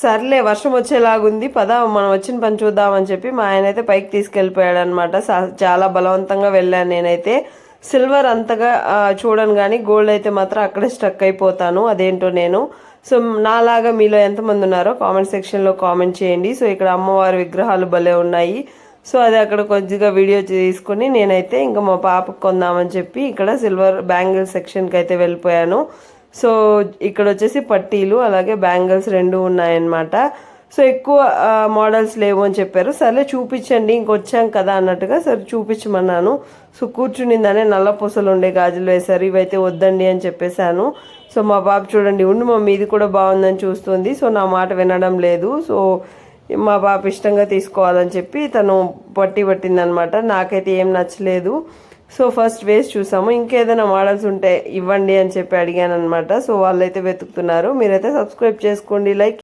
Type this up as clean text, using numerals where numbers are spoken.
సర్లే వర్షం వచ్చేలాగుంది పద మనం వచ్చిన పని చూద్దామని చెప్పి మా ఆయన అయితే పైకి తీసుకెళ్ళిపోయాడు అనమాట. చాలా బలవంతంగా వెళ్ళాను నేనైతే. సిల్వర్ అంతగా చూడను కానీ గోల్డ్ అయితే మాత్రం అక్కడే స్ట్రక్ అయిపోతాను, అదేంటో నేను. సో నాలాగా మీలో ఎంతమంది ఉన్నారో కామెంట్ సెక్షన్లో కామెంట్ చేయండి. సో ఇక్కడ అమ్మవారి విగ్రహాలు భలే ఉన్నాయి. సో అది అక్కడ కొద్దిగా వీడియో తీసుకుని నేనైతే ఇంకా మా పాపకు కొందామని చెప్పి ఇక్కడ సిల్వర్ బ్యాంగిల్ సెక్షన్కి అయితే వెళ్ళిపోయాను. సో ఇక్కడ వచ్చేసి పట్టీలు అలాగే బ్యాంగిల్స్ రెండు ఉన్నాయన్నమాట. సో ఎక్కువ మోడల్స్ లేవు అని చెప్పారు. సరే చూపించండి ఇంకొచ్చాం కదా అన్నట్టుగా సరే చూపించమన్నాను. సో కూర్చునిందనే నల్ల పూసలు ఉండే గాజులు వేశారు, ఇవైతే వద్దండి అని చెప్పేశాను. సో మా బాబు చూడండి ఉండి మమ్మీ ఇది కూడా బాగుందని చూస్తుంది. సో నా మాట వినడం లేదు. సో మా పాప ఇష్టంగా తీసుకోవాలని చెప్పి తను పట్టిందనమాట. నాకైతే ఏం నచ్చలేదు. సో ఫస్ట్ వేసి చూసాము, ఇంకేదైనా మోడల్స్ ఉంటే ఇవ్వండి అని చెప్పి అడిగాను అనమాట. సో వాళ్ళైతే వెతుకుతున్నారు. మీరైతే సబ్స్క్రైబ్ చేసుకోండి, లైక్